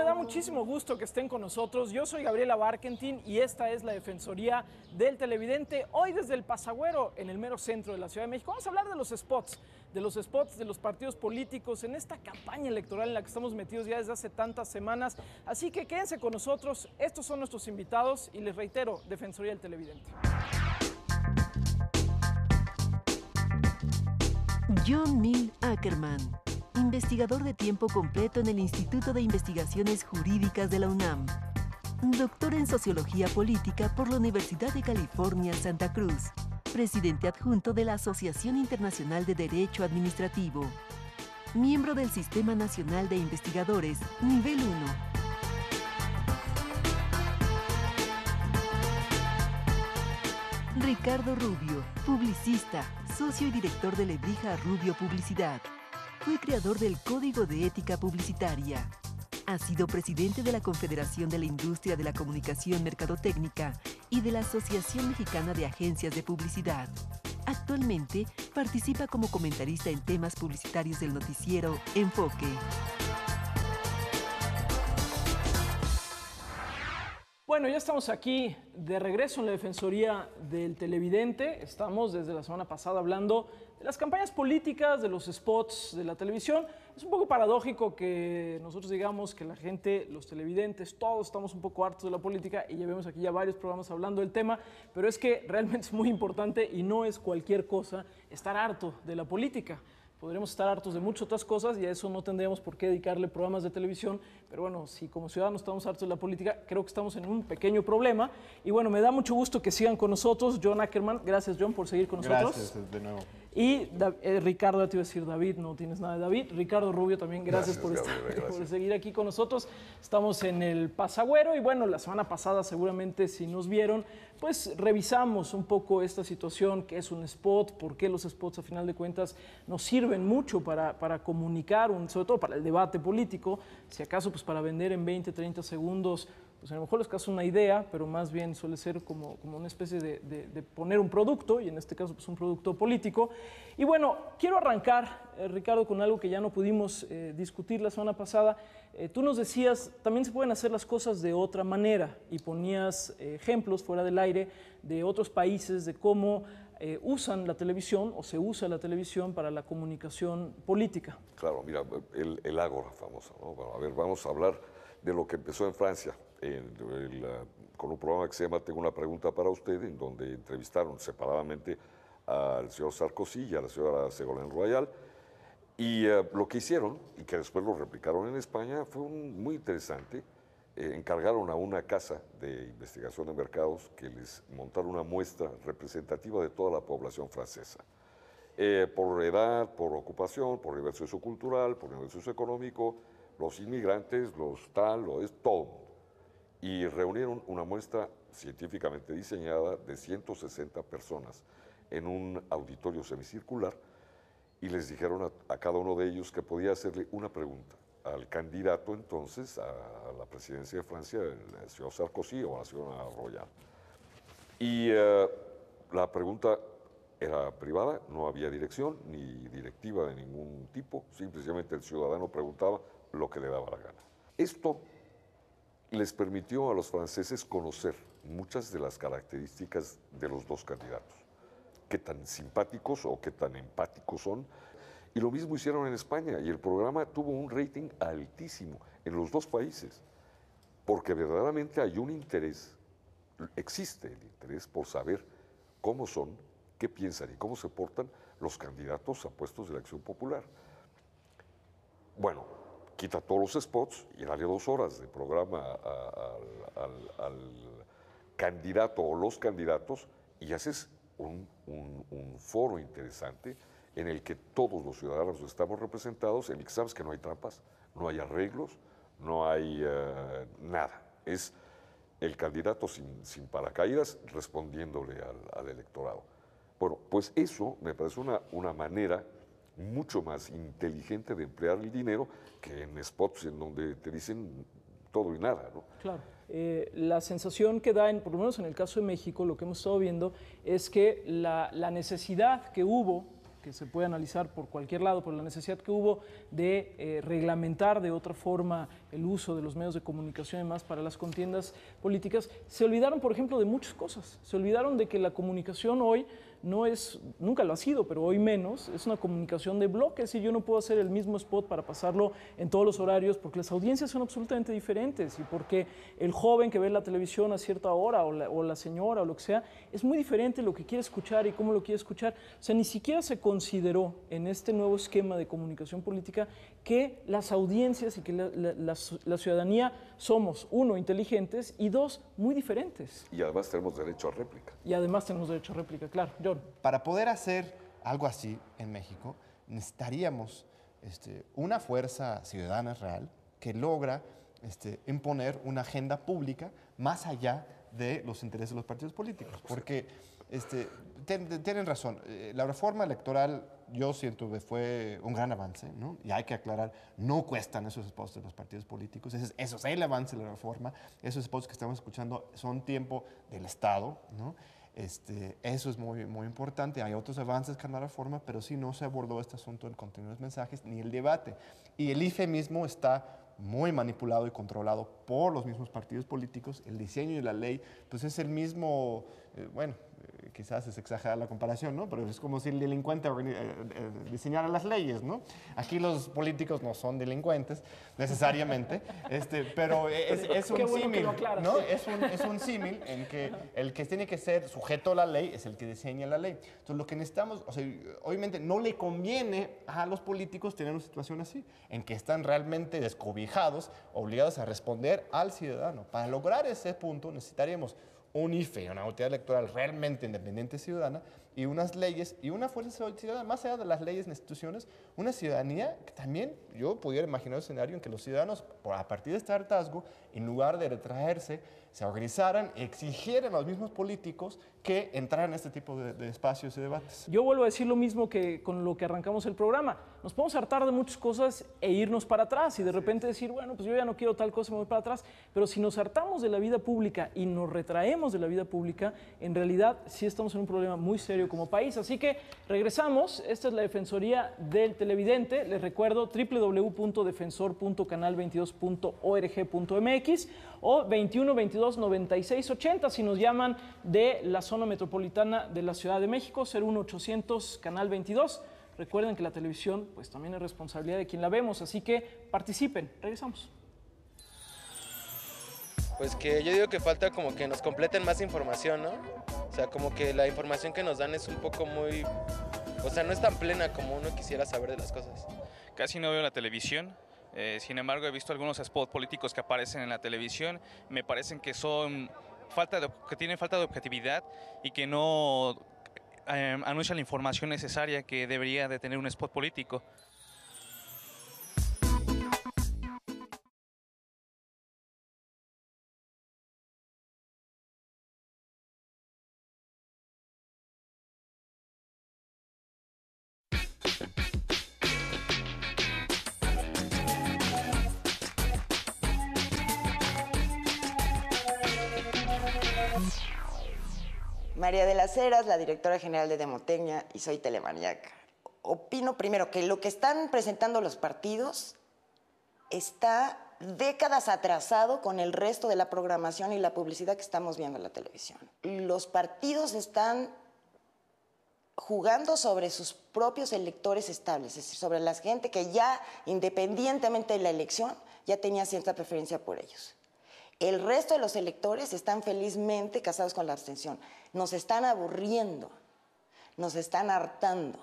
Me da muchísimo gusto que estén con nosotros. Yo soy Gabriela Barkentin y esta es la Defensoría del Televidente. Hoy desde el Pasagüero, en el mero centro de la Ciudad de México, vamos a hablar de los spots de los partidos políticos en esta campaña electoral en la que estamos metidos ya desde hace tantas semanas. Así que quédense con nosotros. Estos son nuestros invitados y les reitero, Defensoría del Televidente. John Neal Ackerman, investigador de tiempo completo en el Instituto de Investigaciones Jurídicas de la UNAM. Doctor en Sociología Política por la Universidad de California, Santa Cruz. Presidente adjunto de la Asociación Internacional de Derecho Administrativo. Miembro del Sistema Nacional de Investigadores, Nivel 1. Ricardo Rubio, publicista, socio y director de Lebrija Rubio Publicidad. Fue creador del Código de Ética Publicitaria. Ha sido presidente de la Confederación de la Industria de la Comunicación Mercadotécnica y de la Asociación Mexicana de Agencias de Publicidad. Actualmente participa como comentarista en temas publicitarios del noticiero Enfoque. Bueno, ya estamos aquí de regreso en la Defensoría del Televidente. Estamos desde la semana pasada hablando de las campañas políticas, de los spots de la televisión. Es un poco paradójico que nosotros digamos que la gente, los televidentes, todos estamos un poco hartos de la política y llevemos aquí ya varios programas hablando del tema, pero es que realmente es muy importante y no es cualquier cosa estar harto de la política. Podríamos estar hartos de muchas otras cosas y a eso no tendríamos por qué dedicarle programas de televisión, pero bueno, si como ciudadanos estamos hartos de la política, creo que estamos en un pequeño problema. Y bueno, me da mucho gusto que sigan con nosotros. John Ackerman, gracias John por seguir con nosotros. Gracias de nuevo. Y Ricardo, ya te iba a decir David, no tienes nada de David. Ricardo Rubio también, gracias por seguir aquí con nosotros. Estamos en el Pasagüero y bueno, la semana pasada seguramente si nos vieron, pues revisamos un poco esta situación, qué es un spot, por qué los spots a final de cuentas nos sirven mucho para comunicar, sobre todo para el debate político, si acaso pues para vender en 20, 30 segundos, pues a lo mejor les caso una idea, pero más bien suele ser como una especie de poner un producto, y en este caso pues un producto político. Y bueno, quiero arrancar, Ricardo, con algo que ya no pudimos discutir la semana pasada. Tú nos decías, también se pueden hacer las cosas de otra manera, y ponías ejemplos fuera del aire de otros países, de cómo usan la televisión o se usa la televisión para la comunicación política. Claro, mira, el Ágora famoso, ¿no? Bueno, a ver, vamos a hablar de lo que empezó en Francia, con un programa que se llama Tengo una pregunta para usted, en donde entrevistaron separadamente al señor Sarkozy y a la señora Ségolène Royal, y lo que hicieron, y que después lo replicaron en España, fue muy interesante. Encargaron a una casa de investigación de mercados que les montara una muestra representativa de toda la población francesa, por edad, por ocupación, por nivel sociocultural, por nivel socioeconómico, los inmigrantes, todo. Y reunieron una muestra científicamente diseñada de 160 personas en un auditorio semicircular y les dijeron a cada uno de ellos que podía hacerle una pregunta al candidato entonces a la presidencia de Francia, el señor Sarkozy o a la señora Royal. Y la pregunta era privada, no había dirección ni directiva de ningún tipo, simplemente el ciudadano preguntaba lo que le daba la gana. Esto les permitió a los franceses conocer muchas de las características de los dos candidatos, qué tan simpáticos o qué tan empáticos son. Y lo mismo hicieron en España, y el programa tuvo un rating altísimo en los dos países, porque verdaderamente hay un interés, existe el interés por saber cómo son, qué piensan y cómo se portan los candidatos a puestos de elección popular. Bueno, quita todos los spots y dale 2 horas de programa al candidato o los candidatos y haces un foro interesante en el que todos los ciudadanos estamos representados, en el que sabes que no hay trampas, no hay arreglos, no hay nada. Es el candidato sin paracaídas respondiéndole al electorado. Bueno, pues eso me parece una manera mucho más inteligente de emplear el dinero que en spots en donde te dicen todo y nada, ¿no? Claro. La sensación que da, por lo menos en el caso de México, lo que hemos estado viendo, es que la necesidad que hubo que se puede analizar por cualquier lado, por la necesidad que hubo de reglamentar de otra forma el uso de los medios de comunicación y más para las contiendas políticas, se olvidaron, por ejemplo, de muchas cosas. Se olvidaron de que la comunicación hoy no es, nunca lo ha sido, pero hoy menos, es una comunicación de bloques y yo no puedo hacer el mismo spot para pasarlo en todos los horarios porque las audiencias son absolutamente diferentes y porque el joven que ve la televisión a cierta hora o la señora o lo que sea, es muy diferente lo que quiere escuchar y cómo lo quiere escuchar. O sea, ni siquiera se consideró en este nuevo esquema de comunicación política que las audiencias y que la ciudadanía somos, uno, inteligentes y dos, muy diferentes. Y además tenemos derecho a réplica. Y además tenemos derecho a réplica, claro. John. Para poder hacer algo así en México, necesitaríamos una fuerza ciudadana real que logra imponer una agenda pública más allá de los intereses de los partidos políticos. Porque tienen razón, la reforma electoral yo siento que fue un gran avance, ¿no? Y hay que aclarar, no cuestan esos spots de los partidos políticos, eso es el avance de la reforma, esos spots que estamos escuchando son tiempo del Estado, ¿no? Eso es muy, muy importante. Hay otros avances con la reforma, pero sí no se abordó este asunto del contenido de los mensajes ni el debate. Y el IFE mismo está muy manipulado y controlado por los mismos partidos políticos. El diseño de la ley, pues es el mismo, quizás es exagerar la comparación, ¿no? Pero es como si el delincuente diseñara las leyes, ¿no? Aquí los políticos no son delincuentes necesariamente, pero es un símil, ¿no? Es un símil en que el que tiene que ser sujeto a la ley es el que diseña la ley. Entonces, lo que necesitamos, o sea, obviamente no le conviene a los políticos tener una situación así, en que están realmente descobijados, obligados a responder al ciudadano. Para lograr ese punto necesitaríamos un IFE, una autoridad electoral realmente independiente ciudadana y unas leyes y una fuerza ciudadana, más allá de las leyes e instituciones, una ciudadanía que también yo pudiera imaginar un escenario en que los ciudadanos, a partir de este hartazgo, en lugar de retraerse, se organizaran, exigieran a los mismos políticos que entraran en este tipo de espacios y debates. Yo vuelvo a decir lo mismo que con lo que arrancamos el programa. Nos podemos hartar de muchas cosas e irnos para atrás y de repente decir, bueno, pues yo ya no quiero tal cosa, me voy para atrás. Pero si nos hartamos de la vida pública y nos retraemos de la vida pública, en realidad sí estamos en un problema muy serio como país. Así que regresamos. Esta es la Defensoría del Televidente. Les recuerdo www.defensor.canal22.org.mx o 21 22 96 80 si nos llaman de la zona metropolitana de la Ciudad de México, 01800 Canal 22. Recuerden que la televisión pues también es responsabilidad de quien la vemos, así que participen. Regresamos. Pues que yo digo que falta como que nos completen más información, ¿no? O sea, como que la información que nos dan es un poco muy... O sea, no es tan plena como uno quisiera saber de las cosas. Casi no veo la televisión. Sin embargo, he visto algunos spots políticos que aparecen en la televisión. Me parecen que son que tienen falta de objetividad y que no anuncian la información necesaria que debería de tener un spot político. María de las Heras, la directora general de Demotecnia, y soy telemaniaca. Opino primero que lo que están presentando los partidos está décadas atrasado con el resto de la programación y la publicidad que estamos viendo en la televisión. Los partidos están jugando sobre sus propios electores estables, es decir, sobre la gente que ya, independientemente de la elección, ya tenía cierta preferencia por ellos. El resto de los electores están felizmente casados con la abstención. Nos están aburriendo, nos están hartando.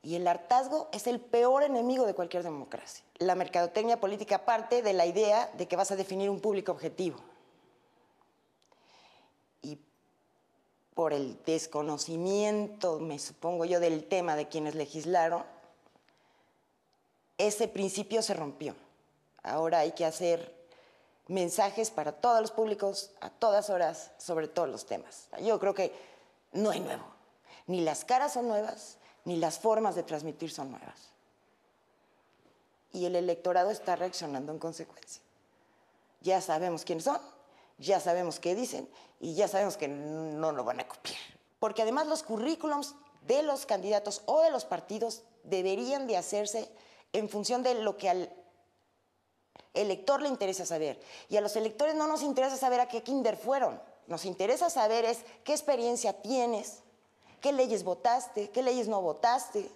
Y el hartazgo es el peor enemigo de cualquier democracia. La mercadotecnia política parte de la idea de que vas a definir un público objetivo. Y por el desconocimiento, me supongo yo, del tema de quienes legislaron, ese principio se rompió. Ahora hay que hacer mensajes para todos los públicos, a todas horas, sobre todos los temas. Yo creo que no hay nuevo. Ni las caras son nuevas, ni las formas de transmitir son nuevas. Y el electorado está reaccionando en consecuencia. Ya sabemos quiénes son, ya sabemos qué dicen, y ya sabemos que no lo van a copiar. Porque además los currículums de los candidatos o de los partidos deberían de hacerse en función de lo que al elector le interesa saber. Y a los electores no nos interesa saber a qué kinder fueron. Nos interesa saber es qué experiencia tienes, qué leyes votaste, qué leyes no votaste,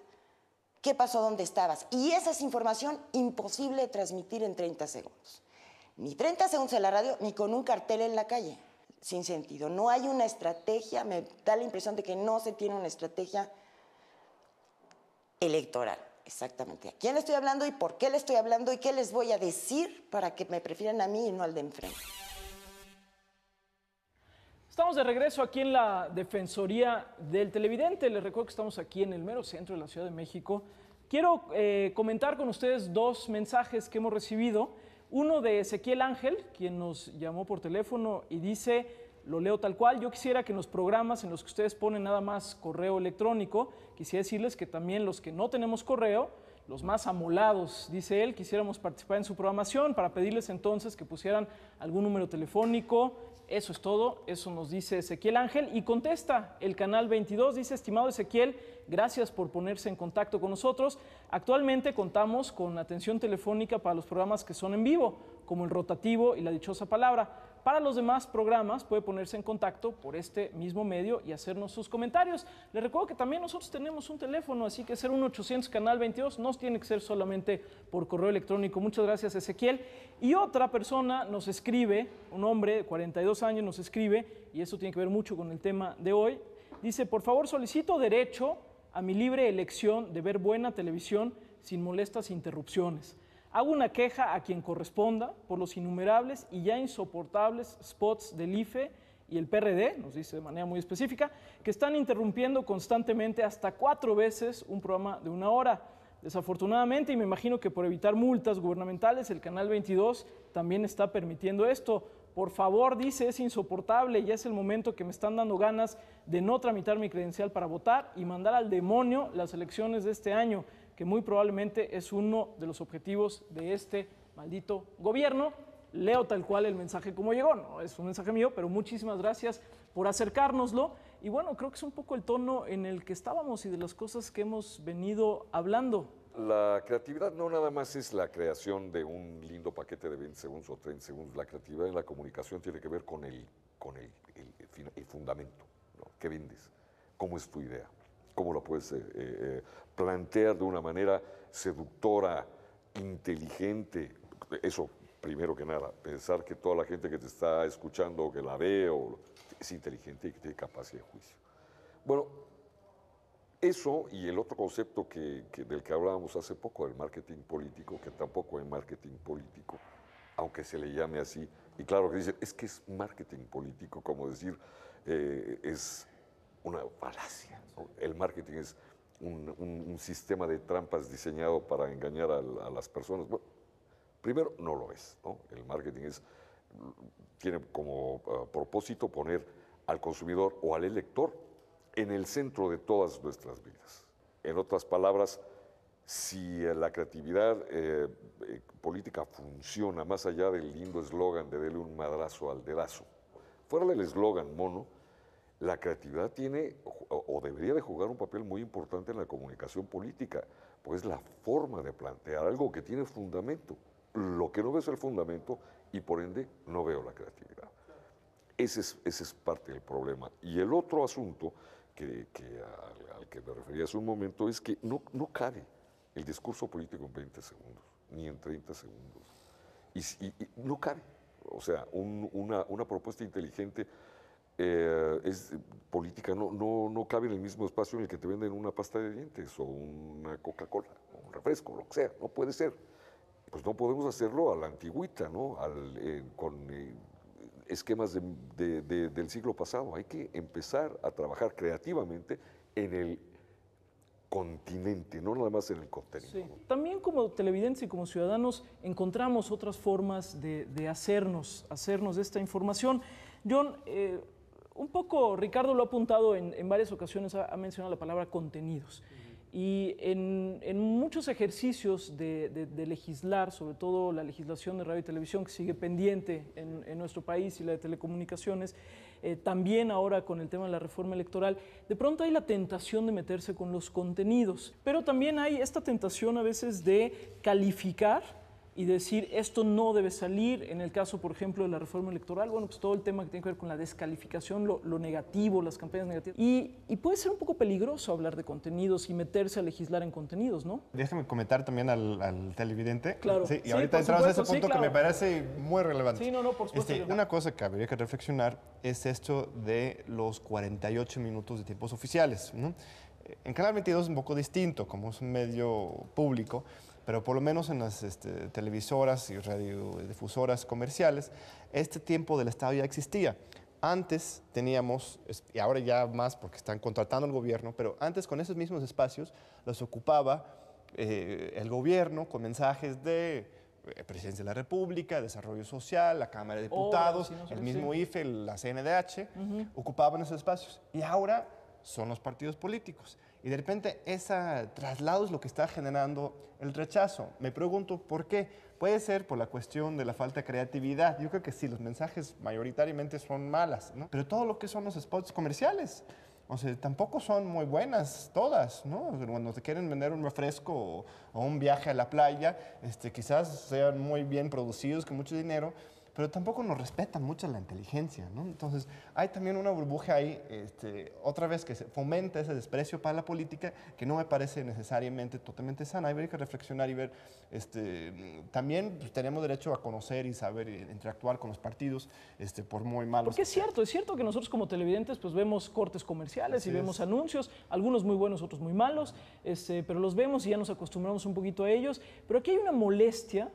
qué pasó, dónde estabas. Y esa es información imposible de transmitir en 30 segundos. Ni 30 segundos en la radio, ni con un cartel en la calle. Sin sentido. No hay una estrategia, me da la impresión de que no se tiene una estrategia electoral. Exactamente. ¿A quién le estoy hablando y por qué le estoy hablando y qué les voy a decir para que me prefieran a mí y no al de enfrente? Estamos de regreso aquí en la Defensoría del Televidente. Les recuerdo que estamos aquí en el mero centro de la Ciudad de México. Quiero comentar con ustedes dos mensajes que hemos recibido. Uno de Ezequiel Ángel, quien nos llamó por teléfono y dice, lo leo tal cual: yo quisiera que en los programas en los que ustedes ponen nada más correo electrónico, quisiera decirles que también los que no tenemos correo, los más amolados, dice él, quisiéramos participar en su programación para pedirles entonces que pusieran algún número telefónico. Eso es todo, eso nos dice Ezequiel Ángel. Y contesta el canal 22, dice: estimado Ezequiel, gracias por ponerse en contacto con nosotros. Actualmente contamos con atención telefónica para los programas que son en vivo, como el rotativo y la dichosa palabra. Para los demás programas puede ponerse en contacto por este mismo medio y hacernos sus comentarios. Les recuerdo que también nosotros tenemos un teléfono, así que 01800 canal 22 no tiene que ser solamente por correo electrónico. Muchas gracias, Ezequiel. Y otra persona nos escribe, un hombre de 42 años nos escribe, y eso tiene que ver mucho con el tema de hoy. Dice: por favor, solicito derecho a mi libre elección de ver buena televisión sin molestas interrupciones. Hago una queja a quien corresponda por los innumerables y ya insoportables spots del IFE y el PRD, nos dice de manera muy específica, que están interrumpiendo constantemente hasta 4 veces un programa de 1 hora. Desafortunadamente, y me imagino que por evitar multas gubernamentales, el canal 22 también está permitiendo esto. Por favor, dice, es insoportable, ya es el momento que me están dando ganas de no tramitar mi credencial para votar y mandar al demonio las elecciones de este año, que muy probablemente es uno de los objetivos de este maldito gobierno. Leo tal cual el mensaje como llegó, no es un mensaje mío, pero muchísimas gracias por acercárnoslo. Y bueno, creo que es un poco el tono en el que estábamos y de las cosas que hemos venido hablando. La creatividad no nada más es la creación de un lindo paquete de 20 segundos o 30 segundos. La creatividad en la comunicación tiene que ver con el fundamento, ¿no? ¿Qué vendes? ¿Cómo es tu idea? ¿Cómo lo puedes plantear de una manera seductora, inteligente? Eso, primero que nada, pensar que toda la gente que te está escuchando o que la ve es inteligente y que tiene capacidad de juicio. Bueno, eso y el otro concepto del que hablábamos hace poco, del marketing político, que tampoco hay marketing político, aunque se le llame así. Y claro que dicen, es que es marketing político, como decir, es una falacia, ¿no? El marketing es un sistema de trampas diseñado para engañar a las personas. Bueno, primero, no lo es, ¿no? El marketing tiene como propósito poner al consumidor o al elector en el centro de todas nuestras vidas. En otras palabras, si la creatividad política funciona más allá del lindo eslogan de "dele un madrazo al dedazo", fuera del eslogan mono, la creatividad tiene o debería de jugar un papel muy importante en la comunicación política, pues es la forma de plantear algo que tiene fundamento. Lo que no veo es el fundamento y por ende no veo la creatividad. Ese es parte del problema. Y el otro asunto al que me refería hace un momento es que no cabe el discurso político en 20 segundos, ni en 30 segundos. Y no cabe. O sea, una propuesta inteligente política no cabe en el mismo espacio en el que te venden una pasta de dientes o una Coca-Cola o un refresco, lo que sea. No puede ser. Pues no podemos hacerlo a la antigüita, ¿no? Con esquemas del siglo pasado. Hay que empezar a trabajar creativamente en el continente, no nada más en el contenido. Sí. También como televidentes y como ciudadanos encontramos otras formas de hacernos de esta información. John, un poco Ricardo lo ha apuntado en varias ocasiones, ha mencionado la palabra contenidos. Y en muchos ejercicios de legislar, sobre todo la legislación de radio y televisión que sigue pendiente en nuestro país y la de telecomunicaciones, también ahora con el tema de la reforma electoral, de pronto hay la tentación de meterse con los contenidos, pero también hay esta tentación a veces de calificar y decir esto no debe salir. En el caso, por ejemplo, de la reforma electoral, bueno, pues todo el tema que tiene que ver con la descalificación, lo negativo, las campañas negativas. Y puede ser un poco peligroso hablar de contenidos y meterse a legislar en contenidos, ¿no? Déjame comentar también al televidente. Claro. Sí, y Sí, ahorita por entramos a ese supuesto, punto sí, claro. que me parece muy relevante. Sí, no, por supuesto. Una cosa que habría que reflexionar es esto de los 48 minutos de tiempos oficiales, ¿no? En Canal 22 es un poco distinto, como es un medio público, pero por lo menos en las televisoras y radiodifusoras comerciales, este tiempo del Estado ya existía. Antes teníamos, y ahora ya más porque están contratando al gobierno, pero antes con esos mismos espacios los ocupaba el gobierno con mensajes de Presidencia de la República, Desarrollo Social, la Cámara de Diputados, el mismo IFE, la CNDH, ocupaban esos espacios. Y ahora son los partidos políticos. Y de repente ese traslado es lo que está generando el rechazo. Me pregunto por qué. Puede ser por la cuestión de la falta de creatividad. Yo creo que sí, los mensajes mayoritariamente son malas, ¿no? Pero todo lo que son los spots comerciales, o sea, tampoco son muy buenas todas, ¿no? Cuando te quieren vender un refresco o un viaje a la playa, quizás sean muy bien producidos, con mucho dinero, pero tampoco nos respetan mucho la inteligencia, ¿no? Entonces, hay también una burbuja ahí, otra vez, que se fomenta ese desprecio para la política, que no me parece necesariamente totalmente sana. Hay que reflexionar y ver, también pues, tenemos derecho a conocer y saber interactuar con los partidos, por muy malos. Porque es cierto que nosotros como televidentes pues vemos cortes comerciales y vemos anuncios, algunos muy buenos, otros muy malos, pero los vemos y ya nos acostumbramos un poquito a ellos. Pero aquí hay una molestia.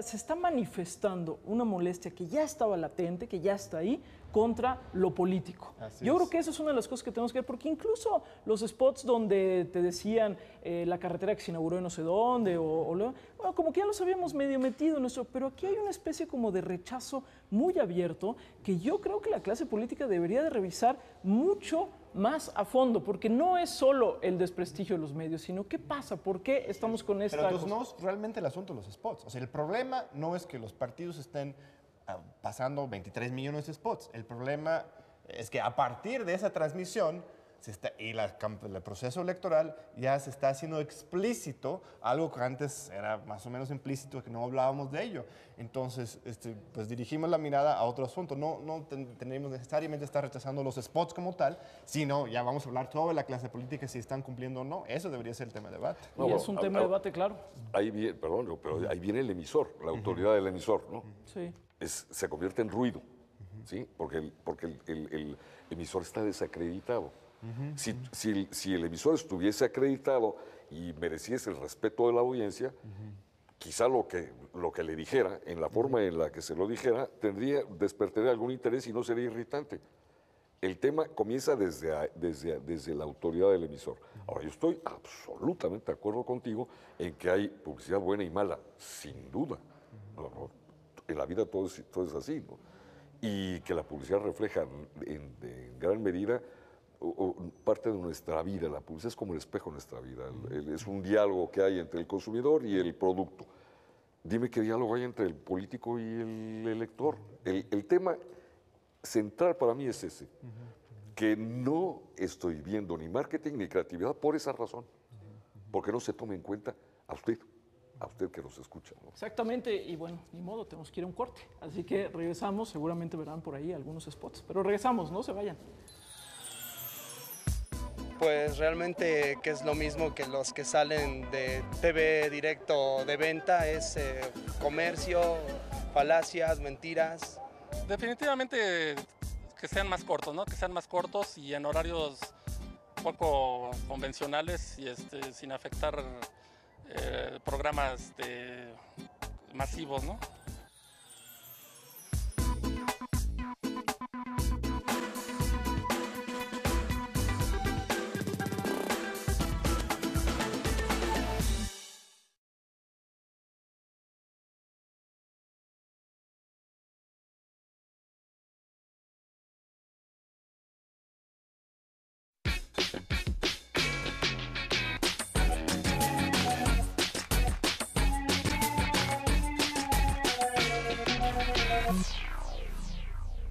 Se está manifestando una molestia que ya estaba latente, que ya está ahí, contra lo político. Yo creo que eso es una de las cosas que tenemos que ver, porque incluso los spots donde te decían la carretera que se inauguró en no sé dónde, bueno, como que ya los habíamos medio metido en eso, pero aquí hay una especie como de rechazo muy abierto que yo creo que la clase política debería de revisar mucho más a fondo, porque no es solo el desprestigio de los medios, sino qué pasa, por qué estamos con esta Pero entonces no es realmente el asunto de los spots. O sea, el problema no es que los partidos estén pasando 23 millones de spots. El problema es que a partir de esa transmisión el proceso electoral ya se está haciendo explícito, algo que antes era más o menos implícito, que no hablábamos de ello. Entonces, pues dirigimos la mirada a otro asunto. No tenemos necesariamente estar rechazando los spots como tal, sino ya vamos a hablar sobre la clase política, si están cumpliendo o no. Eso debería ser el tema de debate. Y es un tema de debate, claro. Ahí viene, perdón, pero ahí viene el emisor, la autoridad del emisor, ¿no? Sí. Se convierte en ruido, ¿sí? Porque el emisor está desacreditado. Si el emisor estuviese acreditado y mereciese el respeto de la audiencia, quizá lo que le dijera, en la forma en la que se lo dijera, despertaría algún interés y no sería irritante. El tema comienza desde la autoridad del emisor. Ahora, yo estoy absolutamente de acuerdo contigo en que hay publicidad buena y mala, sin duda. En la vida todo es así, ¿no? Y que la publicidad refleja en gran medida parte de nuestra vida. La publicidad es como el espejo de nuestra vida. Es un diálogo que hay entre el consumidor y el producto. Dime qué diálogo hay entre el político y el elector. El tema central para mí es ese, que no estoy viendo ni marketing ni creatividad por esa razón, porque no se toma en cuenta a usted que nos escucha, ¿no? Exactamente, y bueno, ni modo, tenemos que ir a un corte. Así que regresamos, seguramente verán por ahí algunos spots. Pero regresamos, no se vayan. Pues realmente que es lo mismo que los que salen de TV directo de venta, es comercio, falacias, mentiras. Definitivamente que sean más cortos, ¿no? Que sean más cortos y en horarios poco convencionales y sin afectar programas masivos, ¿no?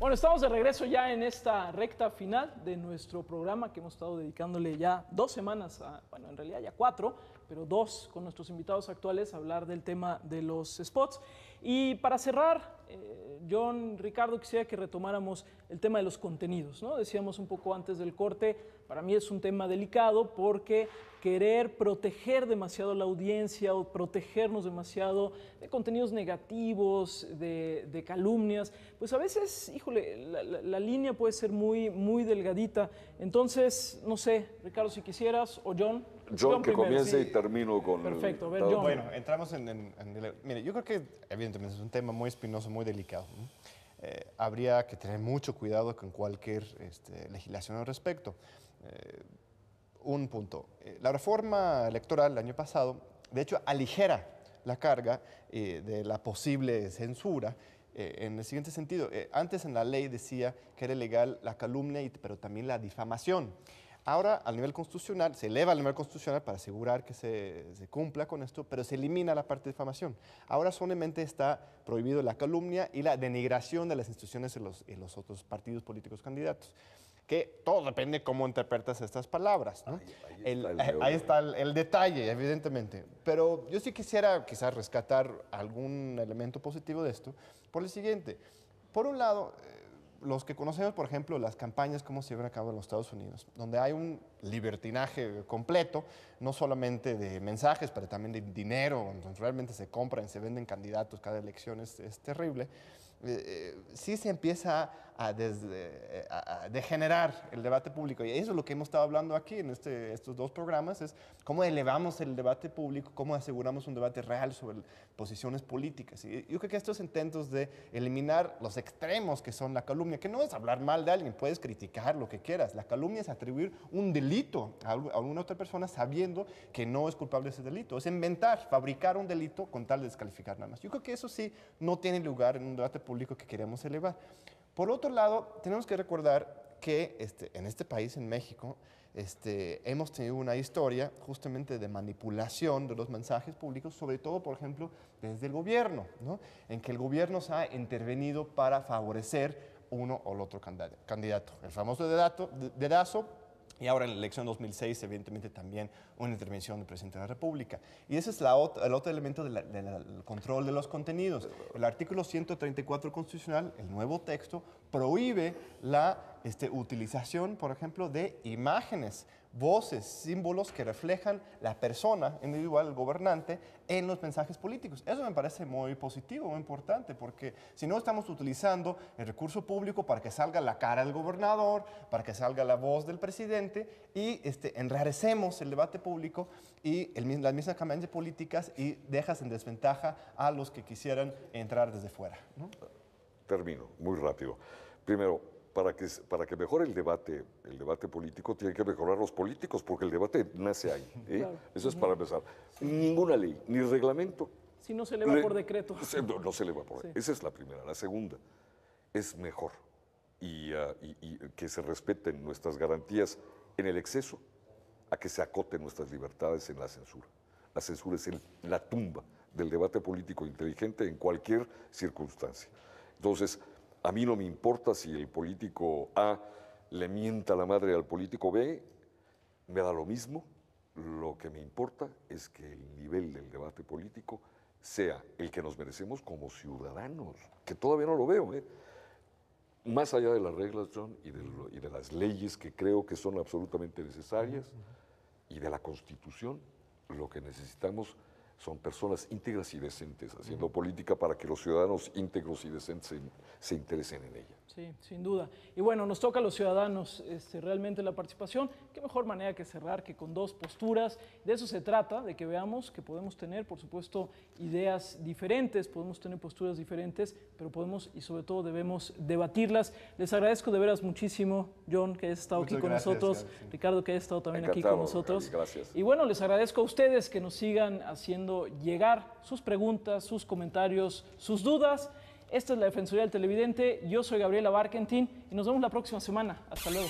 Bueno, estamos de regreso ya en esta recta final de nuestro programa que hemos estado dedicándole ya 2 semanas, bueno, en realidad ya 4, pero 2 con nuestros invitados actuales a hablar del tema de los spots. Y para cerrar, John, Ricardo, quisiera que retomáramos el tema de los contenidos, ¿no? Decíamos un poco antes del corte, para mí es un tema delicado porque querer proteger demasiado la audiencia o protegernos demasiado de contenidos negativos, de calumnias, pues a veces, híjole, la línea puede ser muy, muy delgadita. Entonces, no sé, Ricardo, si quisieras, o John. John, que primero, comience sí. y termino con... Perfecto, a ver, John. Bueno, entramos mire, yo creo que evidentemente es un tema muy espinoso, muy delicado, ¿no? Habría que tener mucho cuidado con cualquier legislación al respecto. Un punto. La reforma electoral el año pasado, de hecho, aligera la carga de la posible censura en el siguiente sentido. Antes en la ley decía que era ilegal la calumnia, pero también la difamación. Ahora, al nivel constitucional, se eleva al nivel constitucional para asegurar que se cumpla con esto, pero se elimina la parte de difamación. Ahora solamente está prohibido la calumnia y la denigración de las instituciones y los otros partidos políticos candidatos. Que todo depende cómo interpretas estas palabras, ¿no? Ahí está el detalle, evidentemente. Pero yo sí quisiera quizás rescatar algún elemento positivo de esto por el siguiente. Por un lado, los que conocemos, por ejemplo, las campañas, cómo se llevan a cabo en los Estados Unidos, donde hay un libertinaje completo, no solamente de mensajes, pero también de dinero, donde realmente se compran, se venden candidatos, cada elección es terrible. Sí se empieza a degenerar el debate público, y eso es lo que hemos estado hablando aquí en estos 2 programas, es cómo elevamos el debate público, cómo aseguramos un debate real sobre posiciones políticas. Y yo creo que estos intentos de eliminar los extremos que son la calumnia, que no es hablar mal de alguien, puedes criticar lo que quieras, la calumnia es atribuir un delito a alguna otra persona sabiendo que no es culpable de ese delito, es inventar, fabricar un delito con tal de descalificar nada más. Yo creo que eso sí no tiene lugar en un debate público que queremos elevar. Por otro lado, tenemos que recordar que en este país, en México, hemos tenido una historia justamente de manipulación de los mensajes públicos, sobre todo, por ejemplo, desde el gobierno, ¿no? En que el gobierno se ha intervenido para favorecer uno o el otro candidato. El famoso dedazo, y ahora en la elección 2006, evidentemente también una intervención del presidente de la República. Y ese es el otro elemento del control de los contenidos. El artículo 134 constitucional, el nuevo texto, prohíbe la utilización, por ejemplo, de imágenes, voces, símbolos que reflejan la persona individual, el gobernante, en los mensajes políticos. Eso me parece muy positivo, muy importante, porque si no estamos utilizando el recurso público para que salga la cara del gobernador, para que salga la voz del presidente, y enrarecemos el debate público y las mismas campañas políticas, y dejas en desventaja a los que quisieran entrar desde fuera, ¿no? Termino, muy rápido. Primero, para que mejore el debate político, tienen que mejorar los políticos, porque el debate nace ahí. Claro. Eso es para empezar. Ninguna ley, ni reglamento. Si no se eleva por decreto. No se eleva por decreto. Esa es la primera. La segunda, es mejor y que se respeten nuestras garantías en el exceso a que se acoten nuestras libertades en la censura. La censura es la tumba del debate político inteligente en cualquier circunstancia. Entonces, a mí no me importa si el político A le mienta la madre al político B, me da lo mismo. Lo que me importa es que el nivel del debate político sea el que nos merecemos como ciudadanos, que todavía no lo veo, más allá de las reglas, John, y de las leyes que creo que son absolutamente necesarias, y de la Constitución, lo que necesitamos son personas íntegras y decentes haciendo política para que los ciudadanos íntegros y decentes se interesen en ella. Sí, sin duda. Y bueno, nos toca a los ciudadanos realmente la participación. Qué mejor manera que cerrar que con 2 posturas. De eso se trata, de que veamos que podemos tener, por supuesto, ideas diferentes, podemos tener posturas diferentes, pero podemos y sobre todo debemos debatirlas. Les agradezco de veras muchísimo, John, que hayas estado aquí con nosotros, Ricardo, que hayas estado también aquí con nosotros. Gracias. Y bueno, les agradezco a ustedes que nos sigan haciendo llegar sus preguntas, sus comentarios, sus dudas. Esta es la Defensoría del Televidente. Yo soy Gabriela Barkentin y nos vemos la próxima semana. Hasta luego.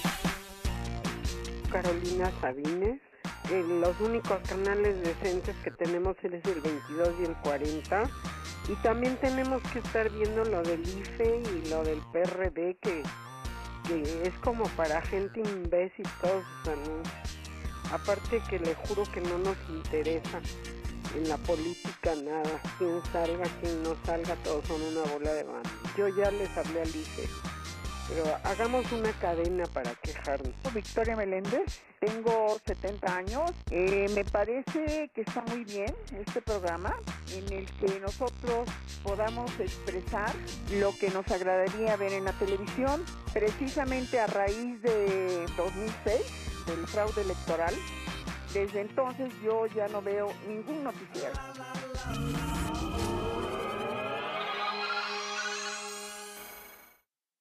Carolina Sabines. Los únicos canales decentes que tenemos es el 22 y el 40. Y también tenemos que estar viendo lo del IFE y lo del PRD, que es como para gente imbécil todos sus anuncios. Aparte que le juro que no nos interesa en la política nada. Quien salga, quien no salga, todos son una bola de banda. Yo ya les hablé al IFE, pero hagamos una cadena para quejarnos. Victoria Meléndez, tengo 70 años. Me parece que está muy bien este programa en el que nosotros podamos expresar lo que nos agradaría ver en la televisión, precisamente a raíz de 2006, del fraude electoral. Desde entonces yo ya no veo ningún noticiero.